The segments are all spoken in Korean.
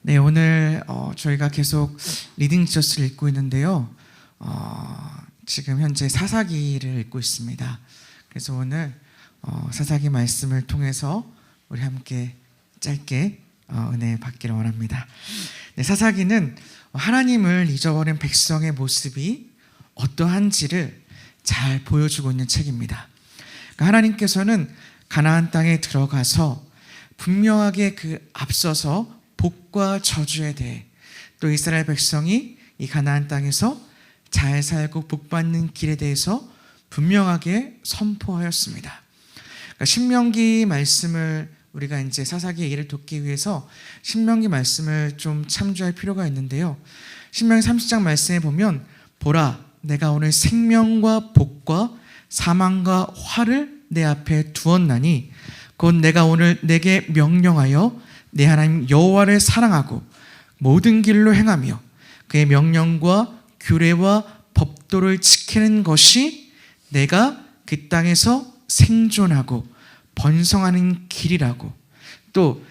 네, 오늘 저희가 계속 리딩 지저스를 읽고 있는데요. 지금 현재 사사기를 읽고 있습니다. 그래서 오늘 사사기 말씀을 통해서 우리 함께 짧게 은혜 받기를 원합니다. 네, 사사기는 하나님을 잊어버린 백성의 모습이 어떠한지를 잘 보여주고 있는 책입니다. 그러니까 하나님께서는 가나안 땅에 들어가서 분명하게 그 앞서서 복과 저주에 대해, 또 이스라엘 백성이 이 가나안 땅에서 잘 살고 복받는 길에 대해서 분명하게 선포하였습니다. 그러니까 신명기 말씀을 우리가 이제 사사기 얘기를 돕기 위해서 신명기 말씀을 좀 참조할 필요가 있는데요. 신명기 30장 말씀에 보면 보라, 내가 오늘 생명과 복과 사망과 화를 내 앞에 두었나니 곧 내가 오늘 내게 명령하여 내 하나님 여호와를 사랑하고 모든 길로 행하며 그의 명령과 규례와 법도를 지키는 것이 내가 그 땅에서 생존하고 번성하는 길이라고, 또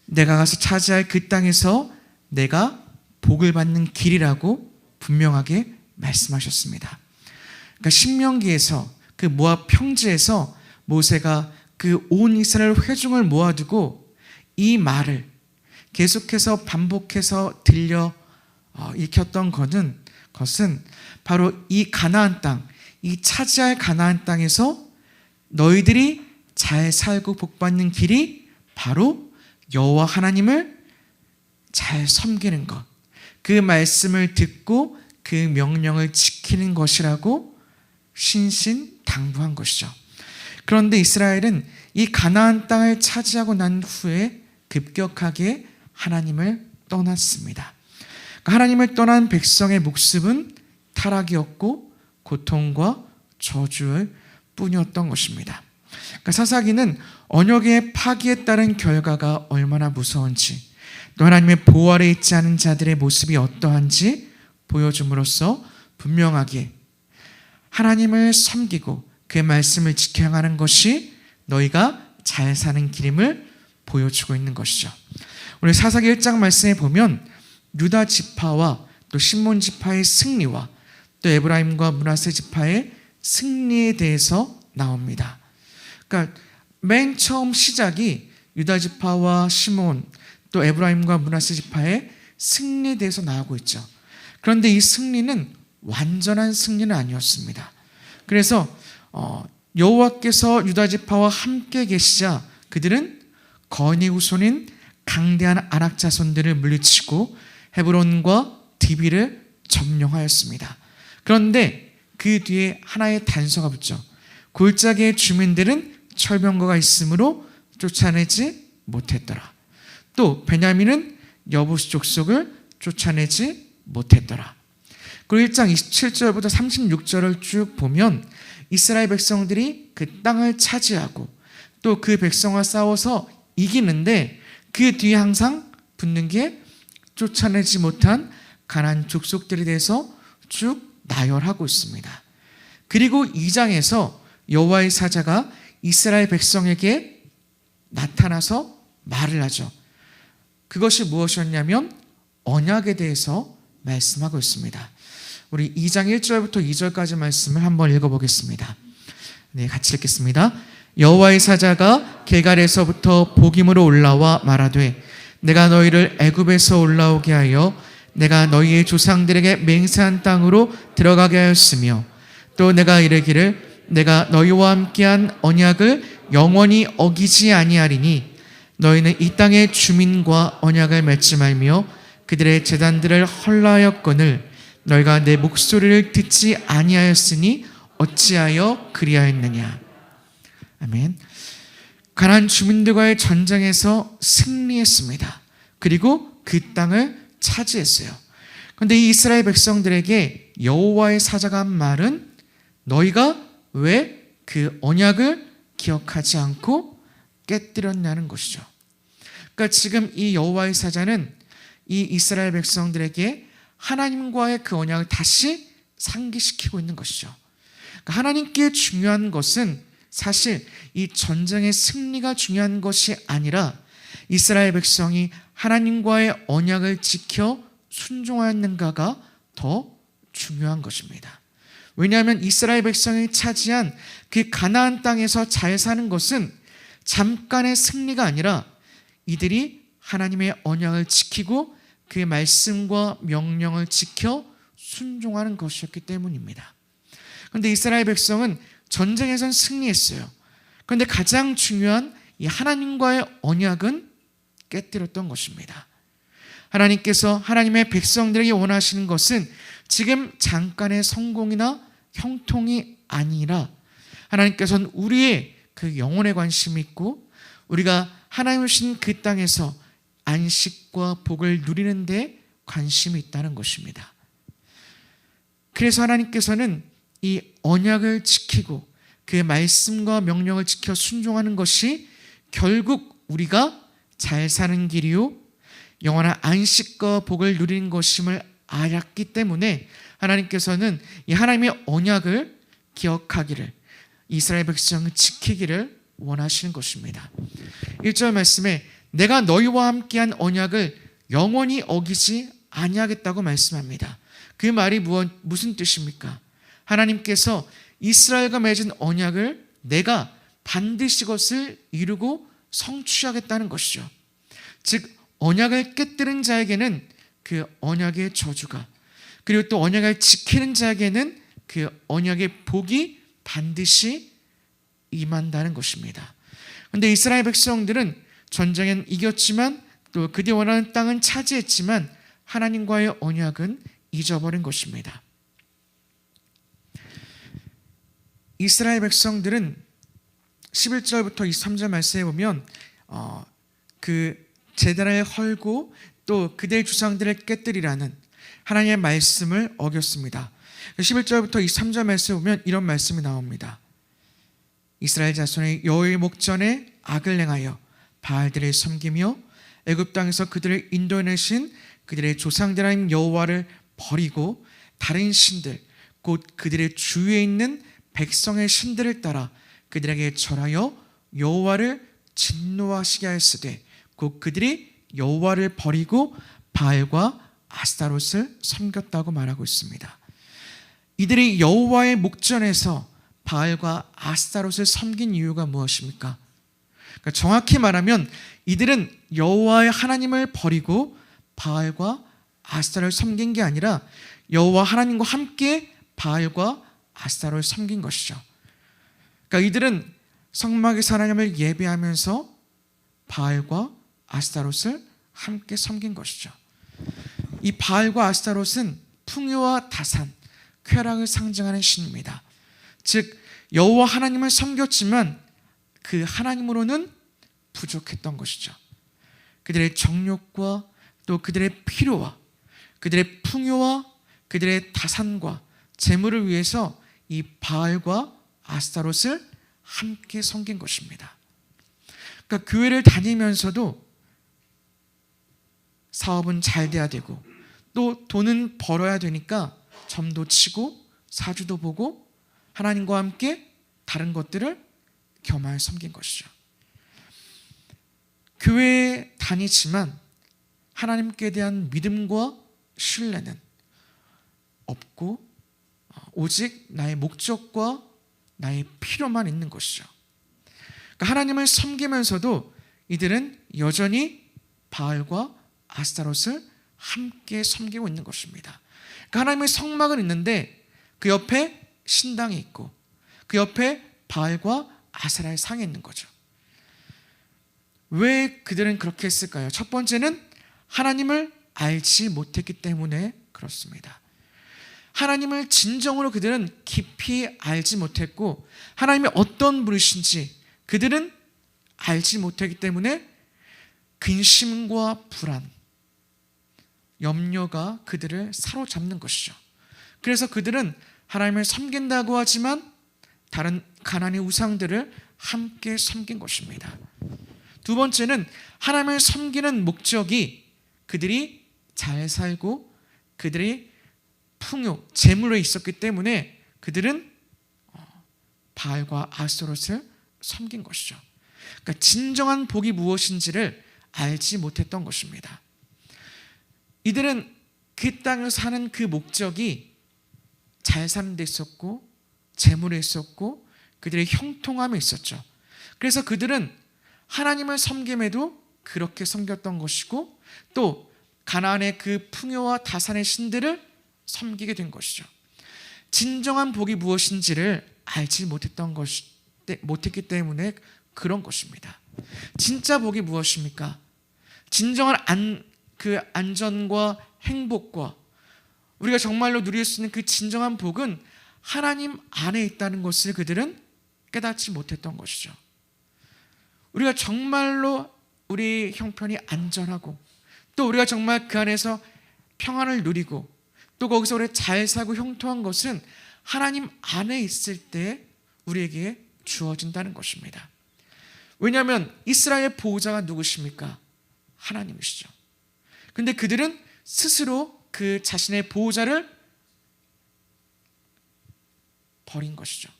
내가 가서 차지할 그 땅에서 내가 복을 받는 길이라고 분명하게 말씀하셨습니다. 그러니까 신명기에서 그 모압 평지에서 모세가 그 온 이스라엘 회중을 모아두고 이 말을 계속해서 반복해서 들려 읽혔던 것은 바로 이 가나안 땅, 이 차지할 가나안 땅에서 너희들이 잘 살고 복받는 길이 바로 여호와 하나님을 잘 섬기는 것, 그 말씀을 듣고 그 명령을 지키는 것이라고 신신당부한 것이죠. 그런데 이스라엘은 이 가나안 땅을 차지하고 난 후에 급격하게 하나님을 떠났습니다. 하나님을 떠난 백성의 모습은 타락이었고 고통과 저주일 뿐이었던 것입니다. 사사기는 언약의 파기에 따른 결과가 얼마나 무서운지, 또 하나님의 보호 아래 있지 않은 자들의 모습이 어떠한지 보여줌으로써 분명하게 하나님을 섬기고 그의 말씀을 지켜 행하는 것이 너희가 잘 사는 길임을 보여주고 있는 것이죠. 오늘 사사기 1장 말씀에 보면 유다 지파와 또 시몬 지파의 승리와 또 에브라임과 므낫세 지파의 승리에 대해서 나옵니다. 그러니까 맨 처음 시작이 유다 지파와 시몬 또 에브라임과 므낫세 지파의 승리에 대해서 나오고 있죠. 그런데 이 승리는 완전한 승리는 아니었습니다. 그래서 여호와께서 유다 지파와 함께 계시자 그들은 건의 후손인 강대한 아낙 자손들을 물리치고 헤브론과 디비를 점령하였습니다. 그런데 그 뒤에 하나의 단서가 붙죠. 골짜기의 주민들은 철병거가 있으므로 쫓아내지 못했더라. 또 베냐민은 여부스 족속을 쫓아내지 못했더라. 그리고 1장 27절부터 36절을 쭉 보면 이스라엘 백성들이 그 땅을 차지하고 또 그 백성과 싸워서 이기는데 그 뒤에 항상 붙는 게 쫓아내지 못한 가나안 족속들에 대해서 쭉 나열하고 있습니다. 그리고 2장에서 여호와의 사자가 이스라엘 백성에게 나타나서 말을 하죠. 그것이 무엇이었냐면 언약에 대해서 말씀하고 있습니다. 우리 2장 1절부터 2절까지 말씀을 한번 읽어보겠습니다. 네, 같이 읽겠습니다. 여호와의 사자가 길갈에서부터 복임으로 올라와 말하되 내가 너희를 애굽에서 올라오게 하여 내가 너희의 조상들에게 맹세한 땅으로 들어가게 하였으며 또 내가 이르기를 내가 너희와 함께한 언약을 영원히 어기지 아니하리니 너희는 이 땅의 주민과 언약을 맺지 말며 그들의 제단들을 헐라하였거늘 너희가 내 목소리를 듣지 아니하였으니 어찌하여 그리하였느냐. 아멘. 가나안 주민들과의 전쟁에서 승리했습니다. 그리고 그 땅을 차지했어요. 그런데 이 이스라엘 백성들에게 여호와의 사자가 한 말은 너희가 왜 그 언약을 기억하지 않고 깨뜨렸냐는 것이죠. 그러니까 지금 이 여호와의 사자는 이 이스라엘 백성들에게 하나님과의 그 언약을 다시 상기시키고 있는 것이죠. 그러니까 하나님께 중요한 것은 사실 이 전쟁의 승리가 중요한 것이 아니라 이스라엘 백성이 하나님과의 언약을 지켜 순종하였는가가 더 중요한 것입니다. 왜냐하면 이스라엘 백성이 차지한 그 가나안 땅에서 잘 사는 것은 잠깐의 승리가 아니라 이들이 하나님의 언약을 지키고 그의 말씀과 명령을 지켜 순종하는 것이었기 때문입니다. 그런데 이스라엘 백성은 전쟁에선 승리했어요. 그런데 가장 중요한 이 하나님과의 언약은 깨뜨렸던 것입니다. 하나님께서 하나님의 백성들에게 원하시는 것은 지금 잠깐의 성공이나 형통이 아니라 하나님께서는 우리의 그 영혼에 관심이 있고 우리가 하나님 주신 그 땅에서 안식과 복을 누리는 데 관심이 있다는 것입니다. 그래서 하나님께서는 이 언약을 지키고 그의 말씀과 명령을 지켜 순종하는 것이 결국 우리가 잘 사는 길이요 영원한 안식과 복을 누리는 것임을 알았기 때문에 하나님께서는 이 하나님의 언약을 기억하기를 이스라엘 백성을 지키기를 원하시는 것입니다. 1절 말씀에 내가 너희와 함께한 언약을 영원히 어기지 아니하겠다고 말씀합니다. 그 말이 무슨 뜻입니까? 하나님께서 이스라엘과 맺은 언약을 내가 반드시 그것을 이루고 성취하겠다는 것이죠. 즉 언약을 깨뜨린 자에게는 그 언약의 저주가 그리고 또 언약을 지키는 자에게는 그 언약의 복이 반드시 임한다는 것입니다. 그런데 이스라엘 백성들은 전쟁엔 이겼지만 또 그들이 원하는 땅은 차지했지만 하나님과의 언약은 잊어버린 것입니다. 이스라엘 백성들은 11절부터 23절 말씀에 보면 그 제단을 헐고 또 그들의 주상들을 깨뜨리라는 하나님의 말씀을 어겼습니다. 11절부터 23절 말씀에 보면 이런 말씀이 나옵니다. 이스라엘 자손의 여호와의 목전에 악을 행하여 바알들을 섬기며 애굽 땅에서 그들을 인도해내신 그들의 조상들 하나님 여호와를 버리고 다른 신들 곧 그들의 주위에 있는 백성의 신들을 따라 그들에게 절하여 여호와를 진노하시게 하였으되 곧 그들이 여호와를 버리고 바알과 아스타롯을 섬겼다고 말하고 있습니다. 이들이 여호와의 목전에서 바알과 아스타롯을 섬긴 이유가 무엇입니까? 그러니까 정확히 말하면 이들은 여호와의 하나님을 버리고 바알과 아스타롯을 섬긴 게 아니라 여호와 하나님과 함께 바알과 아스타롯을 섬긴 것이죠. 그러니까 이들은 성막에서 하나님을 예배하면서 바알과 아스타롯을 함께 섬긴 것이죠. 이 바알과 아스타롯은 풍요와 다산, 쾌락을 상징하는 신입니다. 즉 여호와 하나님을 섬겼지만 그 하나님으로는 부족했던 것이죠. 그들의 정욕과 또 그들의 필요와 그들의 풍요와 그들의 다산과 재물을 위해서 이 바알과 아스타롯을 함께 섬긴 것입니다. 그러니까 교회를 다니면서도 사업은 잘 돼야 되고 또 돈은 벌어야 되니까 점도 치고 사주도 보고 하나님과 함께 다른 것들을 겸하여 섬긴 것이죠. 교회에 다니지만 하나님께 대한 믿음과 신뢰는 없고 오직 나의 목적과 나의 필요만 있는 것이죠. 그러니까 하나님을 섬기면서도 이들은 여전히 바알과 아스타롯을 함께 섬기고 있는 것입니다. 그러니까 하나님의 성막은 있는데 그 옆에 신당이 있고 그 옆에 바알과 아세라의 상이 있는 거죠. 왜 그들은 그렇게 했을까요? 첫 번째는 하나님을 알지 못했기 때문에 그렇습니다. 하나님을 진정으로 그들은 깊이 알지 못했고 하나님이 어떤 분이신지 그들은 알지 못했기 때문에 근심과 불안, 염려가 그들을 사로잡는 것이죠. 그래서 그들은 하나님을 섬긴다고 하지만 다른 가나안의 우상들을 함께 섬긴 것입니다. 두 번째는 하나님을 섬기는 목적이 그들이 잘 살고 그들이 풍요, 재물에 있었기 때문에 그들은 바알과 아스타롯을 섬긴 것이죠. 그러니까 진정한 복이 무엇인지를 알지 못했던 것입니다. 이들은 그 땅에서 사는 그 목적이 잘 사는 데 있었고 재물에 있었고 그들의 형통함에 있었죠. 그래서 그들은 하나님을 섬김에도 그렇게 섬겼던 것이고 또 가나안의 그 풍요와 다산의 신들을 섬기게 된 것이죠. 진정한 복이 무엇인지를 알지 못했기 때문에 그런 것입니다. 진짜 복이 무엇입니까? 진정한 그 안전과 행복과 우리가 정말로 누릴 수 있는 그 진정한 복은 하나님 안에 있다는 것을 그들은 깨닫지 못했던 것이죠. 우리가 정말로 우리 형편이 안전하고 또 우리가 정말 그 안에서 평안을 누리고 또 거기서 우리가 잘 살고 형통한 것은 하나님 안에 있을 때 우리에게 주어진다는 것입니다. 왜냐하면 이스라엘 보호자가 누구십니까? 하나님이시죠. 근데 그들은 스스로 그 자신의 보호자를 버린 것이죠.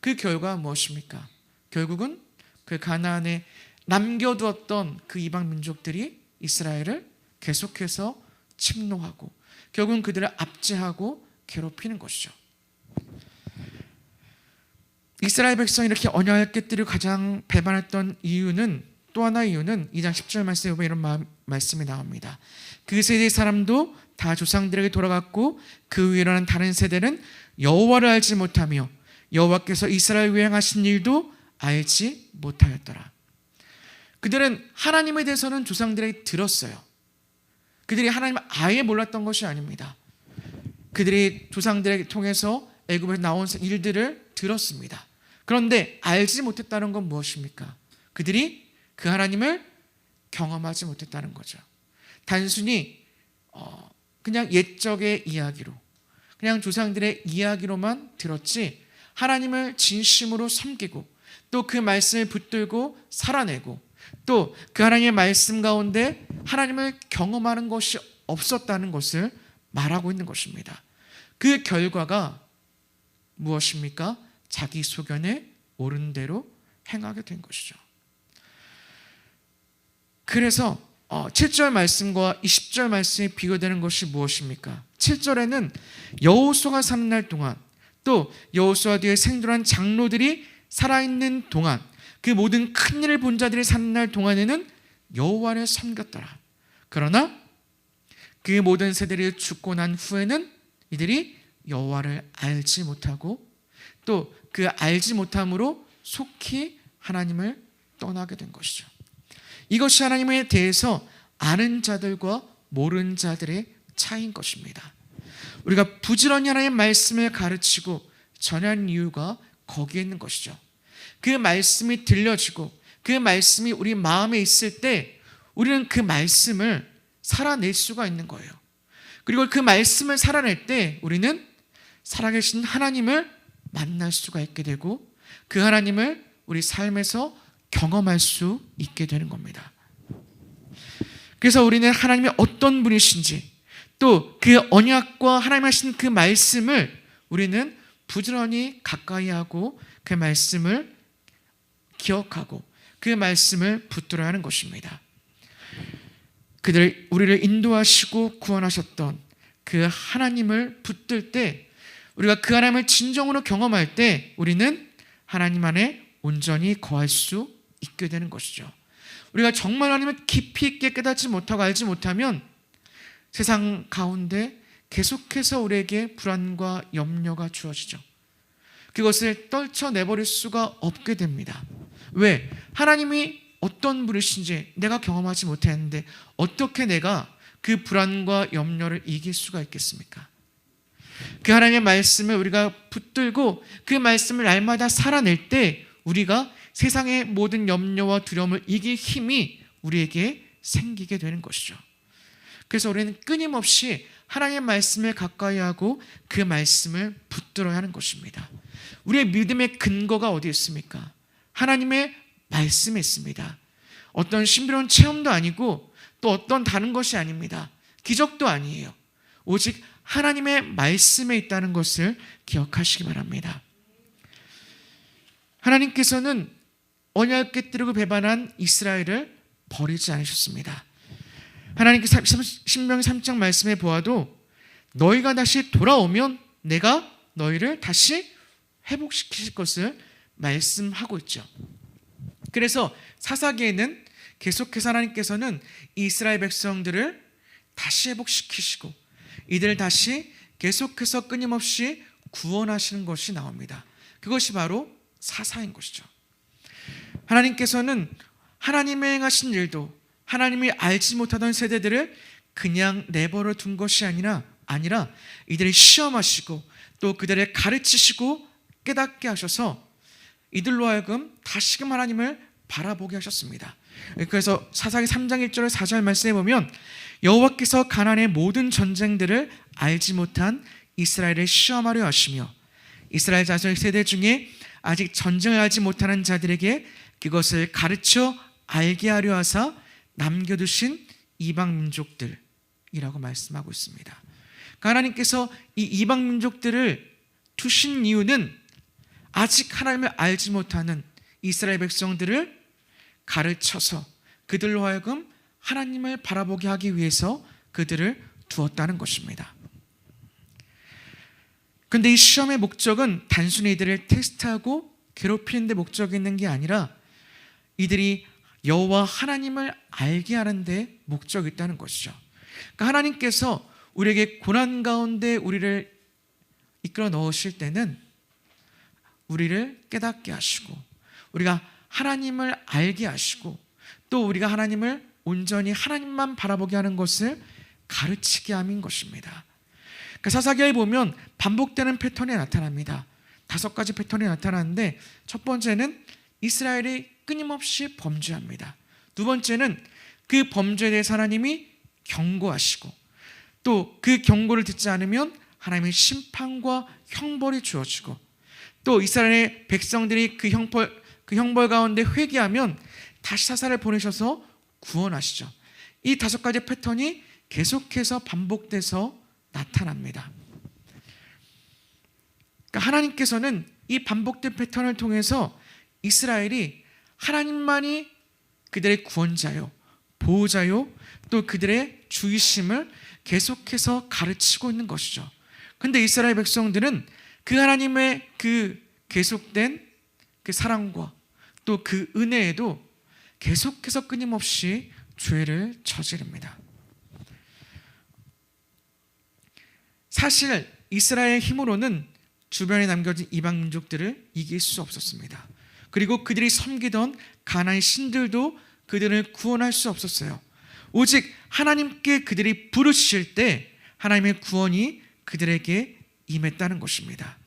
그 결과가 무엇입니까? 결국은 그 가나안에 남겨두었던 그 이방 민족들이 이스라엘을 계속해서 침노하고 결국은 그들을 압제하고 괴롭히는 것이죠. 이스라엘 백성이 이렇게 언약을 깨뜨리고 가장 배반했던 이유는 또 하나의 이유는 2장 10절 말씀에 보면 이런 말씀이 나옵니다. 그 세대의 사람도 다 조상들에게 돌아갔고 그 위에 일어난 다른 세대는 여호와를 알지 못하며 여호와께서 이스라엘 위에 행하신 일도 알지 못하였더라. 그들은 하나님에 대해서는 조상들에게 들었어요. 그들이 하나님을 아예 몰랐던 것이 아닙니다. 그들이 조상들에게 통해서 애굽에서 나온 일들을 들었습니다. 그런데 알지 못했다는 건 무엇입니까? 그들이 그 하나님을 경험하지 못했다는 거죠. 단순히 그냥 옛적의 이야기로 그냥 조상들의 이야기로만 들었지 하나님을 진심으로 섬기고 또 그 말씀을 붙들고 살아내고 또 그 하나님의 말씀 가운데 하나님을 경험하는 것이 없었다는 것을 말하고 있는 것입니다. 그 결과가 무엇입니까? 자기 소견에 옳은 대로 행하게 된 것이죠. 그래서 7절 말씀과 20절 말씀이 비교되는 것이 무엇입니까? 7절에는 여호수아가 사는 날 동안 또 여호수아 뒤에 생존한 장로들이 살아있는 동안 그 모든 큰 일을 본 자들이 사는 날 동안에는 여호와를 섬겼더라. 그러나 그 모든 세대들이 죽고 난 후에는 이들이 여호와를 알지 못하고 또 그 알지 못함으로 속히 하나님을 떠나게 된 것이죠. 이것이 하나님에 대해서 아는 자들과 모르는 자들의 차이인 것입니다. 우리가 부지런히 하나님의 말씀을 가르치고 전하는 이유가 거기에 있는 것이죠. 그 말씀이 들려지고 그 말씀이 우리 마음에 있을 때 우리는 그 말씀을 살아낼 수가 있는 거예요. 그리고 그 말씀을 살아낼 때 우리는 살아계신 하나님을 만날 수가 있게 되고 그 하나님을 우리 삶에서 경험할 수 있게 되는 겁니다. 그래서 우리는 하나님이 어떤 분이신지 또 그 언약과 하나님 하신 그 말씀을 우리는 부지런히 가까이 하고 그 말씀을 기억하고 그 말씀을 붙들어야 하는 것입니다. 우리를 인도하시고 구원하셨던 그 하나님을 붙들 때 우리가 그 하나님을 진정으로 경험할 때 우리는 하나님 안에 온전히 거할 수 있게 되는 것이죠. 우리가 정말 하나님을 깊이 있게 깨닫지 못하고 알지 못하면 세상 가운데 계속해서 우리에게 불안과 염려가 주어지죠. 그것을 떨쳐내버릴 수가 없게 됩니다. 왜? 하나님이 어떤 분이신지 내가 경험하지 못했는데 어떻게 내가 그 불안과 염려를 이길 수가 있겠습니까? 그 하나님의 말씀을 우리가 붙들고 그 말씀을 날마다 살아낼 때 우리가 세상의 모든 염려와 두려움을 이길 힘이 우리에게 생기게 되는 것이죠. 그래서 우리는 끊임없이 하나님의 말씀을 가까이 하고 그 말씀을 붙들어야 하는 것입니다. 우리의 믿음의 근거가 어디 있습니까? 하나님의 말씀에 있습니다. 어떤 신비로운 체험도 아니고 또 어떤 다른 것이 아닙니다. 기적도 아니에요. 오직 하나님의 말씀에 있다는 것을 기억하시기 바랍니다. 하나님께서는 언약을 깨뜨리고 배반한 이스라엘을 버리지 않으셨습니다. 하나님께서 신명기 3장 말씀에 보아도 너희가 다시 돌아오면 내가 너희를 다시 회복시키실 것을 말씀하고 있죠. 그래서 사사기에는 계속해서 하나님께서는 이스라엘 백성들을 다시 회복시키시고 이들을 다시 계속해서 끊임없이 구원하시는 것이 나옵니다. 그것이 바로 사사인 것이죠. 하나님께서는 하나님의 행하신 일도 하나님이 알지 못하던 세대들을 그냥 내버려 둔 것이 아니라 이들을 시험하시고 또 그들을 가르치시고 깨닫게 하셔서 이들로 하여금 다시금 하나님을 바라보게 하셨습니다. 그래서 사사기 3장 1절 4절 말씀에 보면 여호와께서 가나안의 모든 전쟁들을 알지 못한 이스라엘을 시험하려 하시며 이스라엘 자손 세대 중에 아직 전쟁을 알지 못하는 자들에게 그것을 가르쳐 알게 하려 하사 남겨두신 이방 민족들이라고 말씀하고 있습니다. 하나님께서 이 이방 민족들을 두신 이유는 아직 하나님을 알지 못하는 이스라엘 백성들을 가르쳐서 그들로 하여금 하나님을 바라보게 하기 위해서 그들을 두었다는 것입니다. 그런데 이 시험의 목적은 단순히 이들을 테스트하고 괴롭히는 데 목적이 있는 게 아니라 이들이 여호와 하나님을 알게 하는 데 목적이 있다는 것이죠. 그러니까 하나님께서 우리에게 고난 가운데 우리를 이끌어 넣으실 때는 우리를 깨닫게 하시고 우리가 하나님을 알게 하시고 또 우리가 하나님을 온전히 하나님만 바라보게 하는 것을 가르치게 함인 것입니다. 그러니까 사사기에 보면 반복되는 패턴이 나타납니다. 5가지 패턴이 나타나는데 첫 번째는 이스라엘이 끊임없이 범죄합니다. 두 번째는 그 범죄에 대해서 하나님이 경고하시고 또 그 경고를 듣지 않으면 하나님의 심판과 형벌이 주어지고 또 이스라엘의 백성들이 그 형벌 가운데 회개하면 다시 사사를 보내셔서 구원하시죠. 이 5가지 패턴이 계속해서 반복돼서 나타납니다. 그러니까 하나님께서는 이 반복된 패턴을 통해서 이스라엘이 하나님만이 그들의 구원자요, 보호자요, 또 그들의 주이심을 계속해서 가르치고 있는 것이죠. 그런데 이스라엘 백성들은 그 하나님의 그 계속된 그 사랑과 또 그 은혜에도 계속해서 끊임없이 죄를 저지릅니다. 사실 이스라엘의 힘으로는 주변에 남겨진 이방 민족들을 이길 수 없었습니다. 그리고 그들이 섬기던 가나안의 신들도 그들을 구원할 수 없었어요. 오직 하나님께 그들이 부르실 때 하나님의 구원이 그들에게 임했다는 것입니다.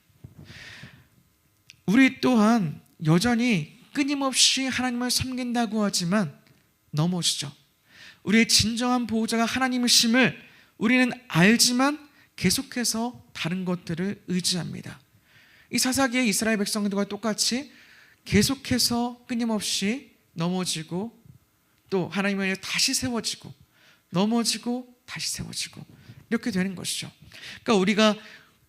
우리 또한 여전히 끊임없이 하나님을 섬긴다고 하지만 넘어지죠. 우리의 진정한 보호자가 하나님이심을 우리는 알지만 계속해서 다른 것들을 의지합니다. 이 사사기의 이스라엘 백성들과 똑같이 계속해서 끊임없이 넘어지고 또 하나님을 위해 다시 세워지고 넘어지고 다시 세워지고 이렇게 되는 것이죠. 그러니까 우리가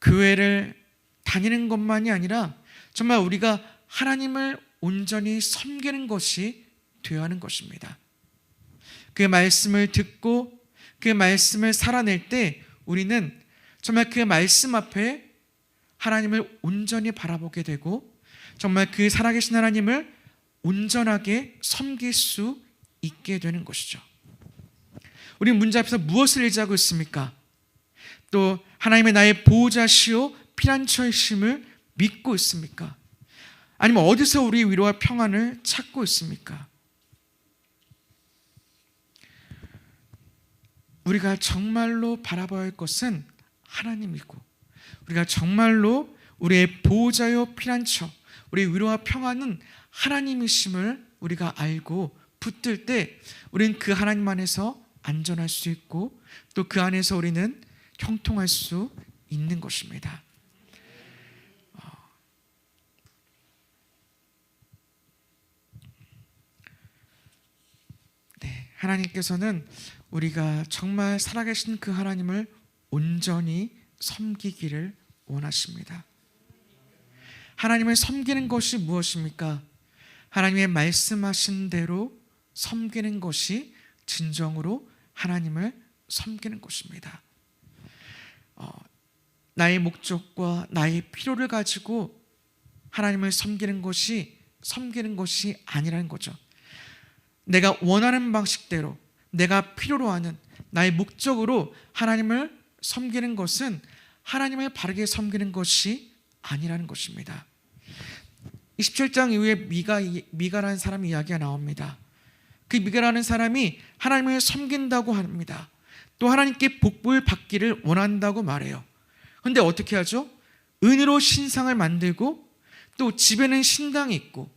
교회를 다니는 것만이 아니라 정말 우리가 하나님을 온전히 섬기는 것이 되어야 하는 것입니다. 그 말씀을 듣고 그 말씀을 살아낼 때 우리는 정말 그 말씀 앞에 하나님을 온전히 바라보게 되고 정말 그 살아계신 하나님을 온전하게 섬길 수 있게 되는 것이죠. 우리 문제 앞에서 무엇을 의지하고 있습니까? 또 하나님의 나의 보호자시오 피난처이심을 믿고 있습니까? 아니면 어디서 우리 위로와 평안을 찾고 있습니까? 우리가 정말로 바라봐야 할 것은 하나님이고 우리가 정말로 우리의 보호자요 피난처 우리의 위로와 평안은 하나님이심을 우리가 알고 붙들 때 우리는 그 하나님 안에서 안전할 수 있고 또 그 안에서 우리는 형통할 수 있는 것입니다. 하나님께서는 우리가 정말 살아계신 그 하나님을 온전히 섬기기를 원하십니다. 하나님을 섬기는 것이 무엇입니까? 하나님의 말씀하신 대로 섬기는 것이 진정으로 하나님을 섬기는 것입니다. 나의 목적과 나의 필요를 가지고 하나님을 섬기는 것이 아니라는 거죠. 내가 원하는 방식대로, 내가 필요로 하는 나의 목적으로 하나님을 섬기는 것은 하나님을 바르게 섬기는 것이 아니라는 것입니다. 27장 이후에 미가라는 사람 이야기가 나옵니다. 그 미가라는 사람이 하나님을 섬긴다고 합니다. 또 하나님께 복을 받기를 원한다고 말해요. 그런데 어떻게 하죠? 은으로 신상을 만들고 또 집에는 신당이 있고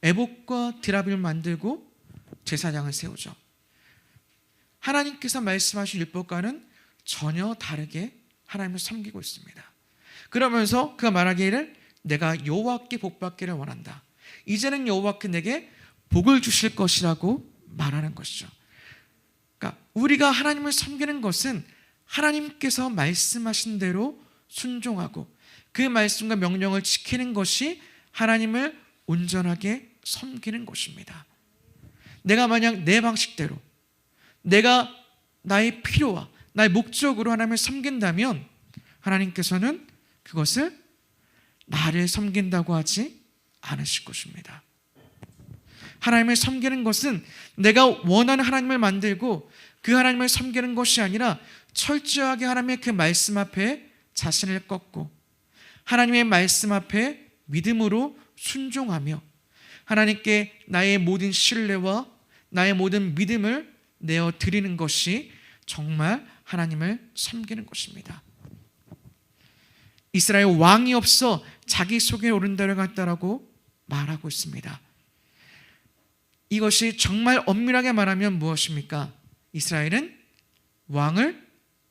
에봇과 드라비를 만들고 제사장을 세우죠. 하나님께서 말씀하신 율법과는 전혀 다르게 하나님을 섬기고 있습니다. 그러면서 그가 말하기를 내가 여호와께 복 받기를 원한다. 이제는 여호와께 내게 복을 주실 것이라고 말하는 것이죠. 그러니까 우리가 하나님을 섬기는 것은 하나님께서 말씀하신 대로 순종하고 그 말씀과 명령을 지키는 것이 하나님을 온전하게 섬기는 것입니다. 내가 만약 내 방식대로 내가 나의 필요와 나의 목적으로 하나님을 섬긴다면 하나님께서는 그것을 나를 섬긴다고 하지 않으실 것입니다. 하나님을 섬기는 것은 내가 원하는 하나님을 만들고 그 하나님을 섬기는 것이 아니라 철저하게 하나님의 그 말씀 앞에 자신을 꺾고 하나님의 말씀 앞에 믿음으로 순종하며 하나님께 나의 모든 신뢰와 나의 모든 믿음을 내어 드리는 것이 정말 하나님을 섬기는 것입니다. 이스라엘 왕이 없어 자기 속에 오른 대로 갔다라고 말하고 있습니다. 이것이 정말 엄밀하게 말하면 무엇입니까? 이스라엘은 왕을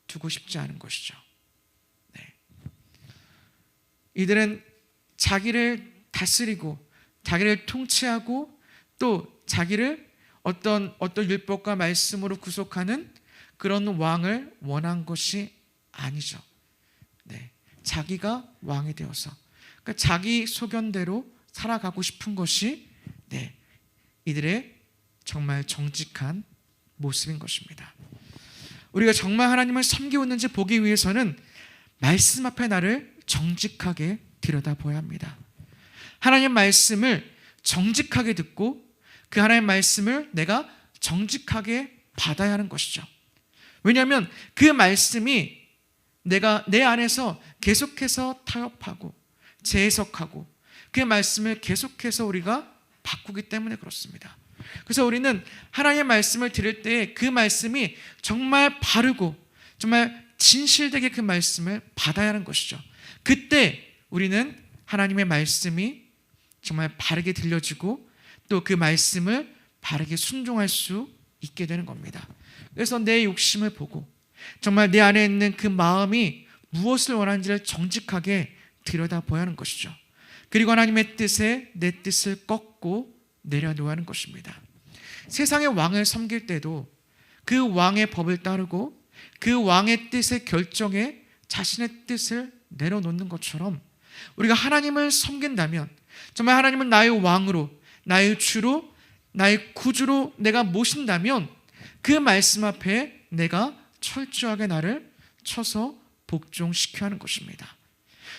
두고 싶지 않은 것이죠. 네. 이들은 자기를 다스리고 자기를 통치하고 또 자기를 어떤 율법과 말씀으로 구속하는 그런 왕을 원한 것이 아니죠. 네. 자기가 왕이 되어서 그러니까 자기 소견대로 살아가고 싶은 것이 이들의 정말 정직한 모습인 것입니다. 우리가 정말 하나님을 섬기고 있는지 보기 위해서는 말씀 앞에 나를 정직하게 들여다보아야 합니다. 하나님 말씀을 정직하게 듣고 그 하나님 말씀을 내가 정직하게 받아야 하는 것이죠. 왜냐하면 그 말씀이 내가 내 안에서 계속해서 타협하고 재해석하고 그 말씀을 계속해서 우리가 바꾸기 때문에 그렇습니다. 그래서 우리는 하나님의 말씀을 들을 때 그 말씀이 정말 바르고 정말 진실되게 그 말씀을 받아야 하는 것이죠. 그때 우리는 하나님의 말씀이 정말 바르게 들려지고 또 그 말씀을 바르게 순종할 수 있게 되는 겁니다. 그래서 내 욕심을 보고 정말 내 안에 있는 그 마음이 무엇을 원하는지를 정직하게 들여다보아야 하는 것이죠. 그리고 하나님의 뜻에 내 뜻을 꺾고 내려놓아야 하는 것입니다. 세상의 왕을 섬길 때도 그 왕의 법을 따르고 그 왕의 뜻의 결정에 자신의 뜻을 내려놓는 것처럼 우리가 하나님을 섬긴다면 정말 하나님을 나의 왕으로 나의 주로 나의 구주로 내가 모신다면 그 말씀 앞에 내가 철저하게 나를 쳐서 복종시켜야 하는 것입니다.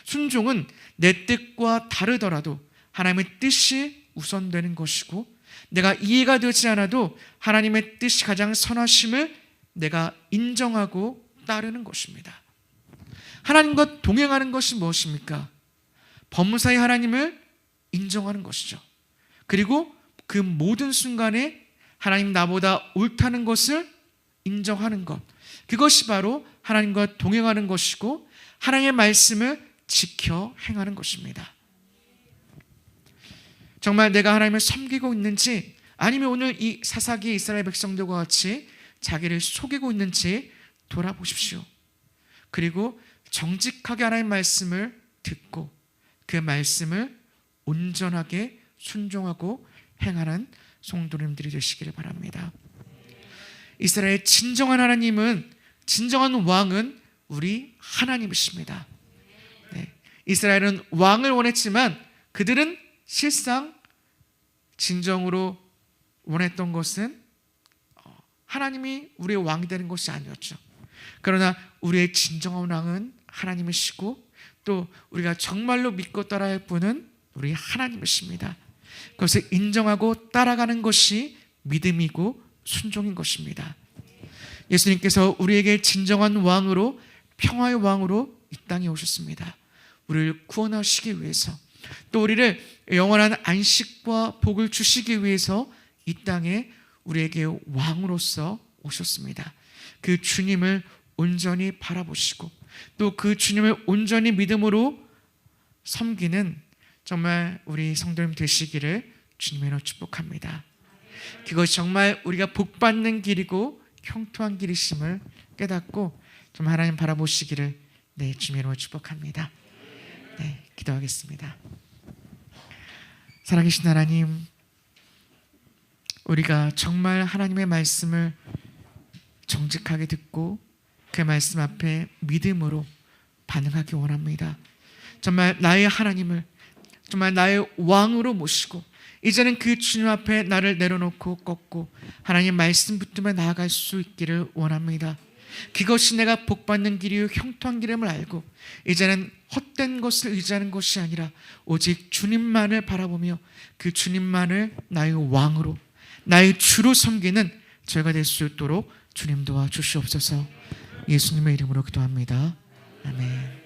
순종은 내 뜻과 다르더라도 하나님의 뜻이 우선되는 것이고 내가 이해가 되지 않아도 하나님의 뜻이 가장 선하심을 내가 인정하고 따르는 것입니다. 하나님과 동행하는 것이 무엇입니까? 범사의 하나님을 인정하는 것이죠. 그리고 그 모든 순간에 하나님 나보다 옳다는 것을 인정하는 것, 그것이 바로 하나님과 동행하는 것이고 하나님의 말씀을 지켜 행하는 것입니다. 정말 내가 하나님을 섬기고 있는지 아니면 오늘 이 사사기 이스라엘 백성들과 같이 자기를 속이고 있는지 돌아보십시오. 그리고 정직하게 하나님의 말씀을 듣고 그 말씀을 온전하게 순종하고 행하는 성도님들이 되시기를 바랍니다. 이스라엘의 진정한 하나님은, 진정한 왕은 우리 하나님이십니다. 이스라엘은 왕을 원했지만 그들은 실상 진정으로 원했던 것은 하나님이 우리의 왕이 되는 것이 아니었죠. 그러나 우리의 진정한 왕은 하나님이시고 또 우리가 정말로 믿고 따라할 분은 우리 하나님이십니다. 그것을 인정하고 따라가는 것이 믿음이고 순종인 것입니다. 예수님께서 우리에게 진정한 왕으로, 평화의 왕으로 이 땅에 오셨습니다. 우리를 구원하시기 위해서, 또 우리를 영원한 안식과 복을 주시기 위해서 이 땅에 우리에게 왕으로서 오셨습니다. 그 주님을 온전히 바라보시고 또 그 주님을 온전히 믿음으로 섬기는 정말 우리 성도님 되시기를 주님으로 축복합니다. 그것이 정말 우리가 복받는 길이고 형통한 길이심을 깨닫고 좀 하나님 바라보시기를 주님으로 축복합니다. 기도하겠습니다. 살아계신 하나님, 우리가 정말 하나님의 말씀을 정직하게 듣고 그 말씀 앞에 믿음으로 반응하기 원합니다. 정말 나의 하나님을 정말 나의 왕으로 모시고 이제는 그 주님 앞에 나를 내려놓고 꺾고 하나님 말씀 붙들며 나아갈 수 있기를 원합니다. 그것이 내가 복받는 길이요 형통한 길임을 알고 이제는 헛된 것을 의지하는 것이 아니라 오직 주님만을 바라보며 그 주님만을 나의 왕으로, 나의 주로 섬기는 저희가 될 수 있도록 주님 도와주시옵소서. 예수님의 이름으로 기도합니다. 아멘.